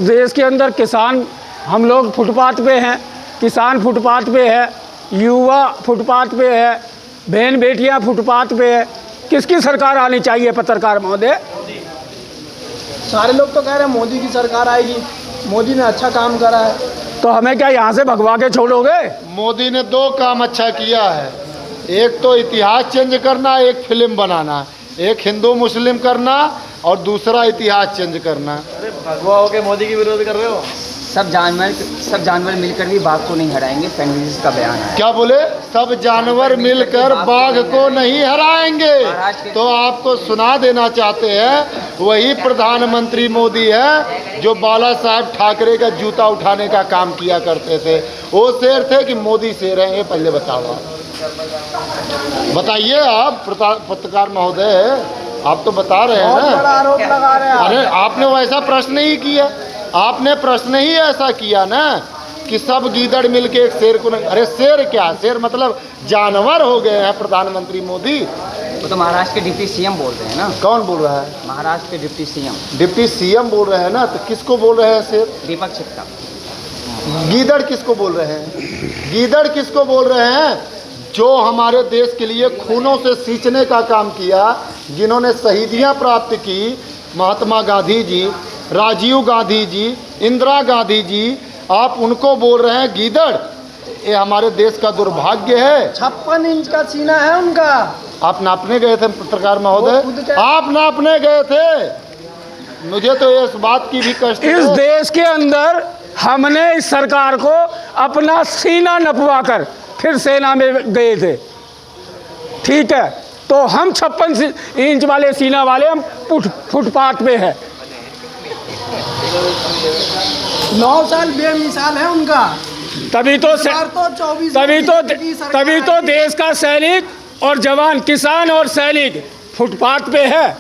देश के अंदर किसान, हम लोग फुटपाथ पे हैं, किसान फुटपाथ पे है, युवा फुटपाथ पे है, बहन बेटियां फुटपाथ पे है। किसकी सरकार आनी चाहिए पत्रकार महोदय? सारे लोग तो कह रहे हैं मोदी की सरकार आएगी, मोदी ने अच्छा काम करा है। तो हमें क्या यहाँ से भगवा के छोड़ोगे? मोदी ने 2 काम अच्छा किया है, एक तो इतिहास चेंज करना, एक फिल्म बनाना, एक हिंदू मुस्लिम करना और दूसरा इतिहास चेंज करना। अरे भगवा हो के मोदी की विरोध कर रहे हो? सब जानवर मिलकर भी बाघ को नहीं हराएंगे, फैमिलीज का बयान है। क्या बोले? सब जानवर मिलकर बाघ को नहीं हराएंगे। तो आपको सुना देना चाहते हैं, वही प्रधानमंत्री मोदी है जो बाला साहब ठाकरे का जूता उठाने का काम किया करते थे। वो शेर थे कि मोदी शेर हैं? ये पहले बताओ, बताइए आप पत्रकार महोदय, आप तो बता रहे हैं ना। बड़ा आरोप लगा रहे हैं। अरे आपने वैसा प्रश्न ही किया, आपने प्रश्न ही ऐसा किया ना कि सब गीदड़ मिलके एक शेर को। अरे शेर क्या, शेर मतलब जानवर हो गए हैं प्रधानमंत्री मोदी। वो तो महाराष्ट्र के डिप्टी सीएम बोल रहे हैं ना। कौन बोल रहा है? महाराष्ट्र के डिप्टी सीएम। डिप्टी सीएम बोल रहे हैं ना, तो किसको बोल रहे हैं शेर? दीपक छिक्का। गीदड़ किसको बोल रहे हैं? गीदड़ किसको बोल रहे हैं? जो हमारे देश के लिए खूनों से सींचने का काम किया, जिन्होंने शहीदियाँ प्राप्त की, महात्मा गांधी जी, राजीव गांधी जी, इंदिरा गांधी जी, आप उनको बोल रहे हैं गीदड़? ये हमारे देश का दुर्भाग्य है। 56 इंच का सीना है उनका। आप नापने गए थे पत्रकार महोदय? आप नापने गए थे? मुझे तो इस बात की भी कष्ट है। इस देश के अंदर हमने इस सरकार को अपना सीना नपवा कर फिर सेना में गए थे, ठीक है? तो हम 56 इंच वाले सीना वाले हम फुटपाथ पे है। 9 साल बेमिसाल है उनका। तभी तो देश का सैनिक और जवान, किसान और सैनिक फुटपाथ पे है।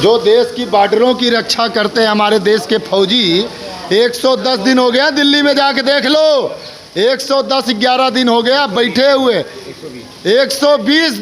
जो देश की बॉर्डरों की रक्षा करते हैं हमारे देश के फौजी, 110 दिन हो गया, दिल्ली में जाके देख लो, 111 दिन हो गया बैठे हुए। 120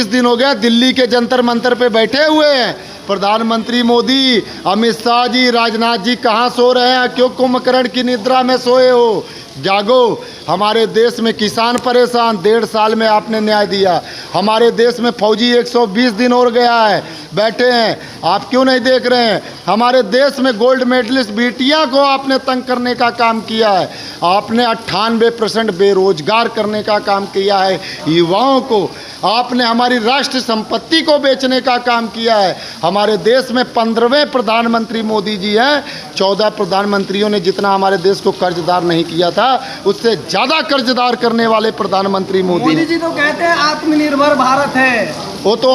दिन हो गया दिल्ली के जंतर मंतर पे बैठे हुए हैं। प्रधानमंत्री मोदी, अमित शाह जी, राजनाथ जी कहाँ सो रहे हैं? क्यों कुंभकर्ण की निद्रा में सोए हो? जागो। हमारे देश में किसान परेशान, 1.5 साल में आपने न्याय दिया। हमारे देश में फौजी 120 दिन हो गया है बैठे हैं, आप क्यों नहीं देख रहे हैं? हमारे देश में गोल्ड मेडलिस्ट बेटियां को आपने तंग करने का काम किया है। आपने 98% बेरोजगार करने का काम किया है। युवाओं को आपने हमारी राष्ट्र संपत्ति को बेचने का काम किया है। हमारे देश में 15वें प्रधानमंत्री मोदी जी हैं। 14 प्रधानमंत्रियों ने जितना हमारे देश को कर्जदार नहीं किया था, उससे ज़्यादा कर्जदार करने वाले प्रधानमंत्री मोदी जी तो कहते हैं आत्मनिर्भर भारत है। वो तो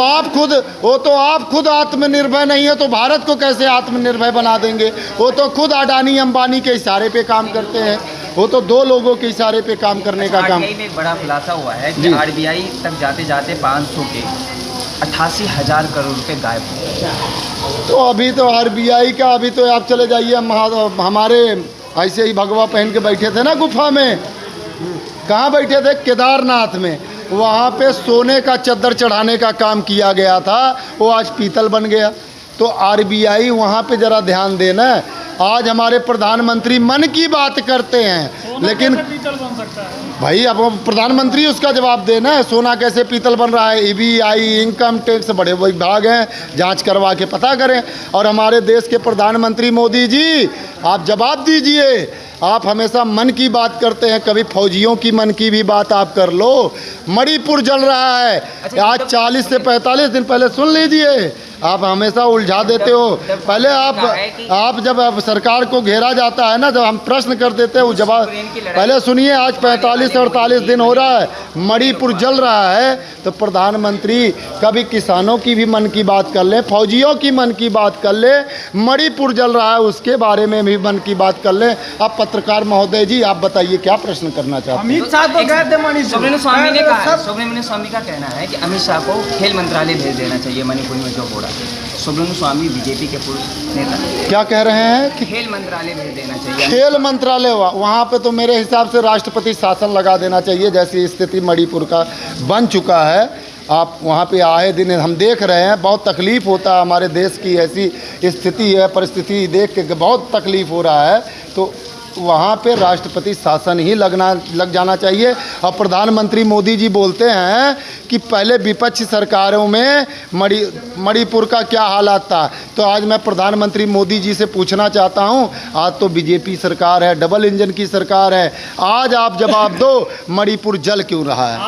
आप खुद आत्मनिर्भर नहीं है, तो भारत को कैसे आत्मनिर्भर बना देंगे? वो तो खुद अडानी अंबानी के इशारे पे काम करते हैं। वो तो 2 लोगों के इशारे पे काम करने का काम। RBI में एक बड़ा खुलासा हुआ है कि RBI तक जाते जाते 500 के 88,000 करोड़ रुपए गायब हो गए। तो अभी तो RBI का, अभी तो आप चले जाइए, हमारे ऐसे ही भगवा पहन के बैठे थे ना गुफा में। कहाँ बैठे थे? केदारनाथ में। वहाँ पे सोने का चद्दर चढ़ाने का काम किया गया था, वो आज पीतल बन गया। तो RBI वहाँ पे ज़रा ध्यान देना। आज हमारे प्रधानमंत्री मन की बात करते हैं, लेकिन भाई अब प्रधानमंत्री उसका जवाब देना है, सोना कैसे पीतल बन रहा है। EBI, इनकम टैक्स, बड़े विभाग हैं, जांच करवा के पता करें। और हमारे देश के प्रधानमंत्री मोदी जी, आप जवाब दीजिए। आप हमेशा मन की बात करते हैं, कभी फौजियों की मन की भी बात आप कर लो। मणिपुर जल रहा है, आज 40 से 45 दिन पहले, सुन लीजिए, आप हमेशा उलझा देते हो। पहले आप जब सरकार को घेरा जाता है ना, जब हम प्रश्न कर देते हैं वो जवाब, पहले सुनिए। आज 45 से 48 दिन हो रहा है, मणिपुर जल रहा है, तो प्रधानमंत्री कभी किसानों की भी मन की बात कर ले, फौजियों की मन की बात कर ले, मणिपुर जल रहा है उसके बारे में भी मन की बात कर ले। अब पत्रकार महोदय जी, आप बताइए क्या प्रश्न करना चाहते हैं? अमित शाह तो गए थे मणिपुर। सुब्रमण्यम स्वामी ने कहा, सुब्रमण्यम स्वामी का कहना है कि अमित शाह को खेल मंत्रालय भेज देना चाहिए मणिपुर में जो हो रहा है। सुब्रमण्यम स्वामी बीजेपी के पूर्व नेता क्या कह रहे हैं कि खेल मंत्रालय भेज देना चाहिए? खेल मंत्रालय वहाँ पे तो मेरे हिसाब से राष्ट्रपति शासन लगा देना चाहिए, जैसी स्थिति मणिपुर का बन चुका है। आप वहाँ पे आए दिन हम देख रहे हैं, बहुत तकलीफ़ होता है। हमारे देश की ऐसी स्थिति है, परिस्थिति देख के बहुत तकलीफ़ हो रहा है। तो वहाँ पे राष्ट्रपति शासन ही लग जाना चाहिए। और प्रधानमंत्री मोदी जी बोलते हैं कि पहले विपक्षी सरकारों में मणिपुर का क्या हालात था। तो आज मैं प्रधानमंत्री मोदी जी से पूछना चाहता हूँ, आज तो बीजेपी सरकार है, डबल इंजन की सरकार है, आज आप जवाब दो, मणिपुर जल क्यों रहा है?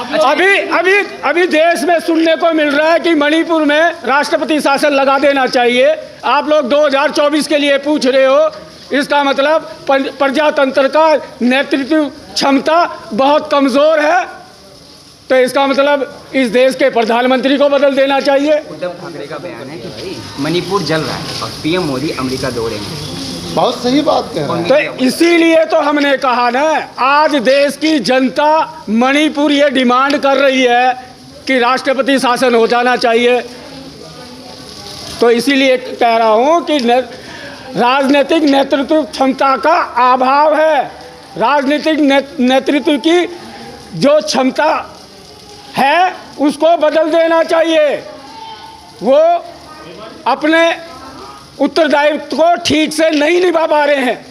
अभी देश में सुनने को मिल रहा है कि मणिपुर में राष्ट्रपति शासन लगा देना चाहिए। आप लोग 2024 के लिए पूछ रहे हो, इसका मतलब प्रजातंत्र का नेतृत्व क्षमता बहुत कमज़ोर है। तो इसका मतलब इस देश के प्रधानमंत्री को बदल देना चाहिए। उद्धव ठाकरे का बयान है कि भाई मणिपुर जल रहा है और पीएम मोदी अमेरिका दौरे में। बहुत सही बात कह रहे हैं। तो इसीलिए तो हमने कहा ना, आज देश की जनता मणिपुर ये डिमांड कर रही है कि राष्ट्रपति शासन हो जाना चाहिए। तो इसीलिए कह रहा हूँ कि राजनीतिक नेतृत्व क्षमता का अभाव है। राजनीतिक नेतृत्व की जो क्षमता है उसको बदल देना चाहिए। वो अपने उत्तरदायित्व को ठीक से नहीं निभा पा रहे हैं।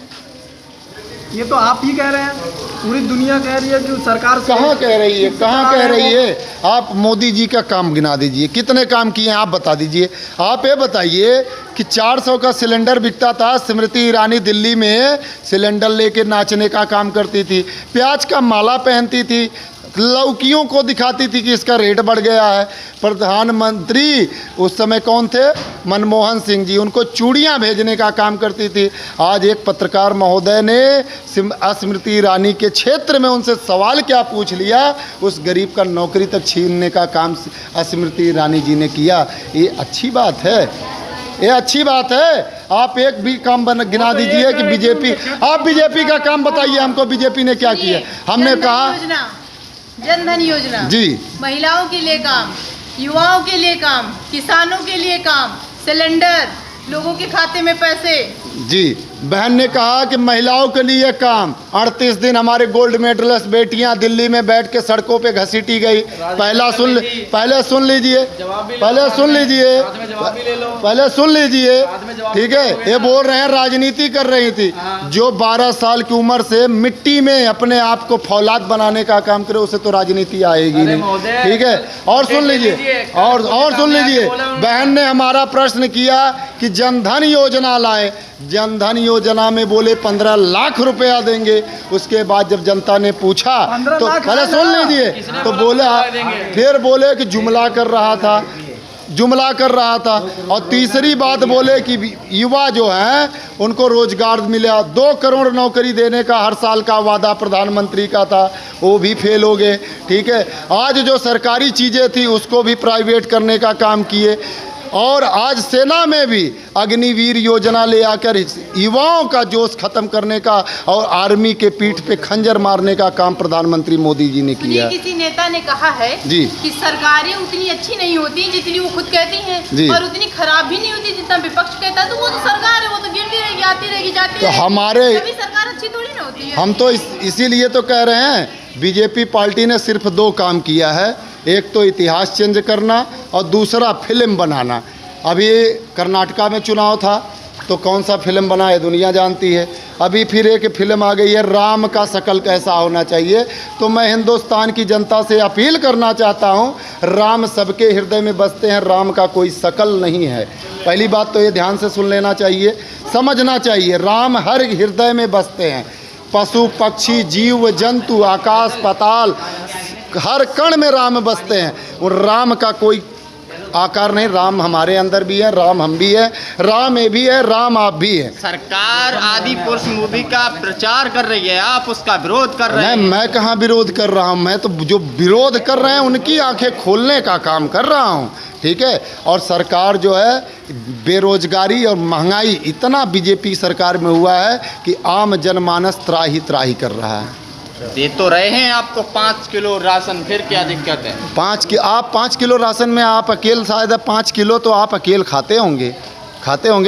ये तो आप ही कह रहे हैं, पूरी दुनिया कह रही है कि सरकार कहाँ कह रही है, कहाँ कह रही है? आप मोदी जी का काम गिना दीजिए, कितने काम किए हैं आप बता दीजिए। आप ये बताइए कि 400 का सिलेंडर बिकता था, स्मृति ईरानी दिल्ली में सिलेंडर लेके नाचने का काम करती थी, प्याज का माला पहनती थी, लौकियों को दिखाती थी कि इसका रेट बढ़ गया है। प्रधानमंत्री उस समय कौन थे? मनमोहन सिंह जी, उनको चूड़ियां भेजने का काम करती थी। आज एक पत्रकार महोदय ने स्मृति ईरानी के क्षेत्र में उनसे सवाल क्या पूछ लिया, उस गरीब का नौकरी तक छीनने का काम स्मृति ईरानी जी ने किया। ये अच्छी बात है, ये अच्छी बात है। आप एक भी काम गिना दीजिए कि बीजेपी, आप बीजेपी का काम बताइए हमको, बीजेपी ने क्या किया। हमने कहा जन धन योजना जी, महिलाओं के लिए काम, युवाओं के लिए काम, किसानों के लिए काम, सिलेंडर, लोगों के खाते में पैसे। जी, बहन ने कहा कि महिलाओं के लिए काम। 38 दिन हमारे गोल्ड मेडलिस्ट बेटियां दिल्ली में बैठ के सड़कों पे घसीटी गई। पहले सुन लीजिए, ठीक है। ये बोल रहे हैं राजनीति कर रही थी। जो 12 साल की उम्र से मिट्टी में अपने आप को फौलाद बनाने का काम करे, उसे तो राजनीति आएगी नहीं, ठीक है। और सुन लीजिए, और सुन लीजिए, बहन ने हमारा प्रश्न किया कि जनधन योजना लाए। जनधन योजना में बोले 15 लाख रुपया देंगे। उसके बाद जब जनता ने पूछा तो पहले सुन लीजिए, तो बोला, फिर बोले कि जुमला कर रहा था। और तीसरी बात बोले कि युवा जो हैं उनको रोजगार मिला। 2 करोड़ नौकरी देने का हर साल का वादा प्रधानमंत्री का था, वो भी फेल हो गए, ठीक है। आज जो सरकारी चीज़ें थी उसको भी प्राइवेट करने का काम किए। और आज सेना में भी अग्निवीर योजना ले आकर युवाओं का जोश खत्म करने का और आर्मी के पीठ पे खंजर मारने का काम प्रधानमंत्री मोदी जी ने किया। किसी नेता ने कहा है जी कि सरकारें उतनी अच्छी नहीं होती जितनी वो खुद कहती हैं, और उतनी खराब भी नहीं होती जितना विपक्ष कहता है। तो वो तो सरकार है, वो तो गिरती रहेगी, आती रहेगी, जाती रहेगी। तो हमारे कभी सरकार अच्छी थोड़ी ना होती है। हम तो इसीलिए तो कह रहे हैं, बीजेपी पार्टी ने सिर्फ 2 काम किया है। एक तो इतिहास चेंज करना और दूसरा फिल्म बनाना। अभी कर्नाटका में चुनाव था तो कौन सा फिल्म बना है दुनिया जानती है। अभी फिर एक फिल्म आ गई है, राम का शकल कैसा होना चाहिए। तो मैं हिंदुस्तान की जनता से अपील करना चाहता हूँ, राम सबके हृदय में बसते हैं, राम का कोई शकल नहीं है। पहली बात तो ये ध्यान से सुन लेना चाहिए, समझना चाहिए। राम हर हृदय में बसते हैं। पशु पक्षी जीव जंतु आकाश पाताल हर कण में राम बसते हैं। और राम का कोई आकार नहीं, राम हमारे अंदर भी है, राम हम भी है, राम ये भी है, राम आप भी है। सरकार आदि पुरुष मूवी का प्रचार कर रही है, आप उसका विरोध कर रहे हैं। मैं कहाँ विरोध कर रहा हूँ, मैं तो जो विरोध कर रहे हैं उनकी आंखें खोलने का काम कर रहा हूँ, ठीक है। और सरकार जो है, बेरोजगारी और महंगाई इतना बीजेपी सरकार में हुआ है कि आम जनमानस त्राही त्राही कर रहा है। दे तो रहे हैं आपको 5 किलो राशन, फिर क्या दिक्कत है? 5 किलो राशन में आप अकेले, शायद 5 किलो तो आप अकेले खाते होंगे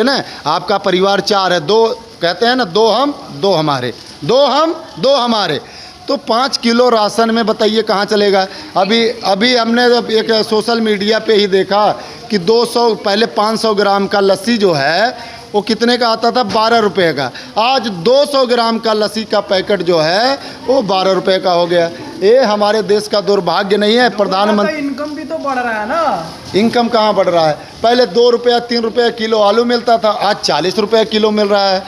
ना। आपका परिवार 4 है, 2 कहते हैं ना, 2 हम 2 हमारे, 2 हम 2 हमारे। तो 5 किलो राशन में बताइए कहाँ चलेगा। अभी हमने एक सोशल मीडिया पे ही देखा कि 200 पहले 500 ग्राम का लस्सी जो है वो कितने का आता था, 12 रुपये का। आज 200 ग्राम का लस्सी का पैकेट जो है वो 12 रुपये का हो गया। ये हमारे देश का दुर्भाग्य नहीं है। प्रधानमंत्री इनकम भी तो बढ़ रहा है ना। इनकम कहाँ बढ़ रहा है? पहले 2 रुपया 3 रुपये किलो आलू मिलता था, आज 40 रुपये किलो मिल रहा है।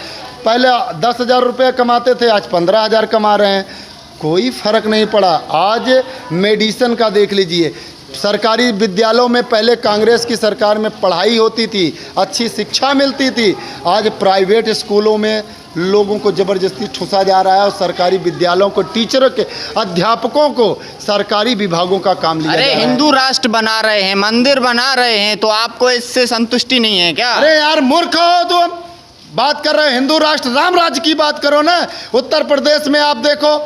पहले 10,000 रुपये कमाते थे, आज 15,000 कमा रहे हैं। कोई फ़र्क नहीं पड़ा। आज मेडिसिन का देख लीजिए, सरकारी विद्यालयों में पहले कांग्रेस की सरकार में पढ़ाई होती थी, अच्छी शिक्षा मिलती थी। आज प्राइवेट स्कूलों में लोगों को ज़बरदस्ती ठुसा जा रहा है और सरकारी विद्यालयों को, टीचरों के, अध्यापकों को सरकारी विभागों का काम लिया जा रहा है। हिंदू राष्ट्र बना रहे हैं, मंदिर बना रहे हैं, तो आपको इससे संतुष्टि नहीं है क्या? अरे यार मूर्ख हो तुम, बात कर रहे हो हिंदू राष्ट्र, राम राज्य की बात करो ना। उत्तर प्रदेश में आप देखो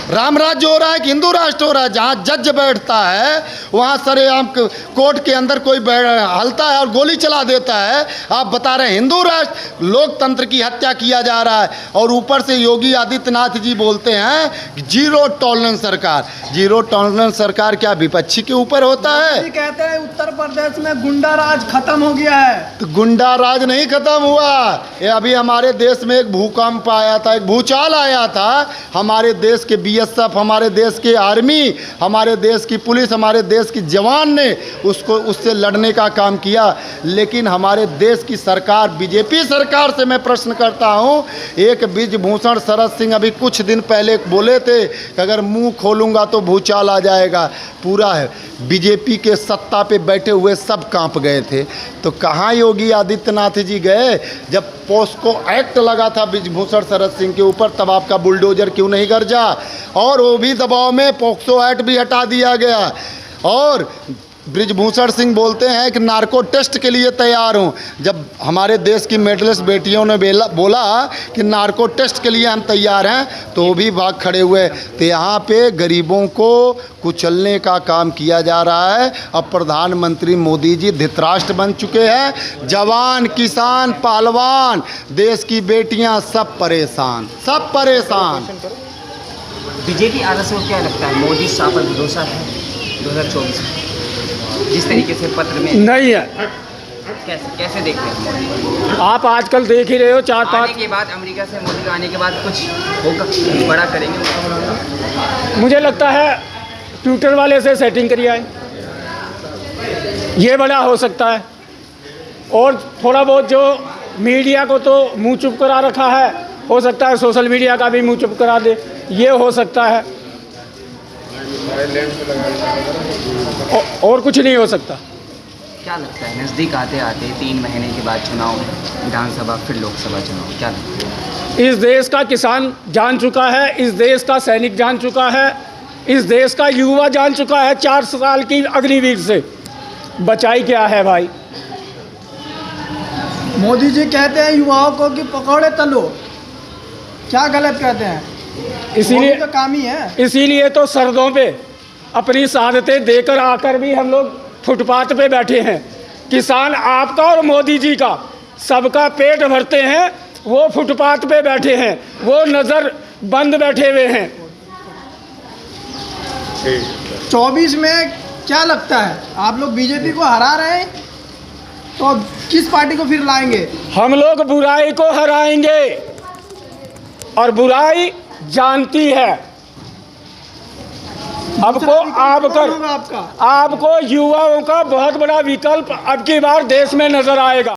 राम राज्य हो रहा है कि हिंदू राष्ट्र हो रहा है? जहाँ जज बैठता है वहाँ सरेआम कोर्ट के अंदर कोई हलता है और गोली चला देता है। आप बता रहे हैं हिंदू राष्ट्र? लोकतंत्र की हत्या किया जा रहा है। और ऊपर से योगी आदित्यनाथ जी बोलते हैं जीरो टॉलरेंस सरकार। जीरो टॉलरेंस सरकार क्या विपक्षी के ऊपर होता है? कहते हैं उत्तर प्रदेश में गुंडा राज खत्म हो गया है। तो गुंडा राज नहीं खत्म हुआ। ये अभी हमारे देश में एक भूकंप आया था, एक भूचाल आया था। हमारे देश के BSF, हमारे देश की आर्मी, हमारे देश की पुलिस, हमारे देश की जवान ने उससे लड़ने का काम किया। लेकिन हमारे देश की सरकार, बीजेपी सरकार से मैं प्रश्न करता हूं, एक ब्रिजभूषण शरद सिंह अभी कुछ दिन पहले बोले थे कि अगर मुंह खोलूंगा तो भूचाल आ जाएगा। पूरा है बीजेपी के सत्ता पे बैठे हुए सब कांप गए थे। तो कहाँ योगी आदित्यनाथ जी गए? जब पोस्को एक्ट लगा था ब्रिजभूषण शरद सिंह के ऊपर, तब आपका बुलडोजर क्यों नहीं गरजा? और वो भी दबाव में पोक्सो एक्ट भी हटा दिया गया। और ब्रिजभूषण सिंह बोलते हैं कि नार्को टेस्ट के लिए तैयार हूं। जब हमारे देश की मेडलिस्ट बेटियों ने बोला कि नार्को टेस्ट के लिए हम तैयार हैं, तो वो भी भाग खड़े हुए। तो यहाँ पे गरीबों को कुचलने का काम किया जा रहा है। अब प्रधानमंत्री मोदी जी धृतराष्ट्र बन चुके हैं। जवान, किसान, पहलवान, देश की बेटियां सब परेशान, सब परेशान। बीजेपी आरएस को क्या लगता है, मोदी शाह पर भरोसा है 2024 में? जिस तरीके से पत्र में नहीं है। कैसे देखते हैं मोदी? आप आजकल देख ही रहे हो, 4-5 आने के बाद, अमेरिका से मोदी का आने के बाद कुछ होगा, बड़ा करेंगे? मुझे लगता है ट्विटर वाले से सेटिंग करिए आए, ये बड़ा हो सकता है। और थोड़ा बहुत जो मीडिया को तो मुंह चुप करा रखा है, हो सकता है सोशल मीडिया का भी मुंह चुप करा दे, ये हो सकता है। और कुछ नहीं हो सकता। क्या लगता है नज़दीक आते आते 3 महीने के बाद चुनाव, विधानसभा फिर लोकसभा चुनाव, क्या लगता है? इस देश का किसान जान चुका है, इस देश का सैनिक जान चुका है, इस देश का युवा जान चुका है 4 साल की अग्निवीर से। बचाई क्या है भाई? मोदी जी कहते हैं युवाओं को कि पकौड़े तलो, क्या गलत कहते हैं? इसीलिए तो काम ही है। इसीलिए तो सरदों पे अपनी शहादतें देकर आकर भी हम लोग फुटपाथ पे बैठे हैं। किसान आपका और मोदी जी का सबका पेट भरते हैं, वो फुटपाथ पे बैठे हैं, वो नज़र बंद बैठे हुए हैं। 24 में क्या लगता है, आप लोग बीजेपी को हरा रहे हैं तो किस पार्टी को फिर लाएंगे? हम लोग बुराई को हराएंगे और बुराई जानती है। आपको युवाओं का बहुत बड़ा विकल्प अब की बार देश में नजर आएगा।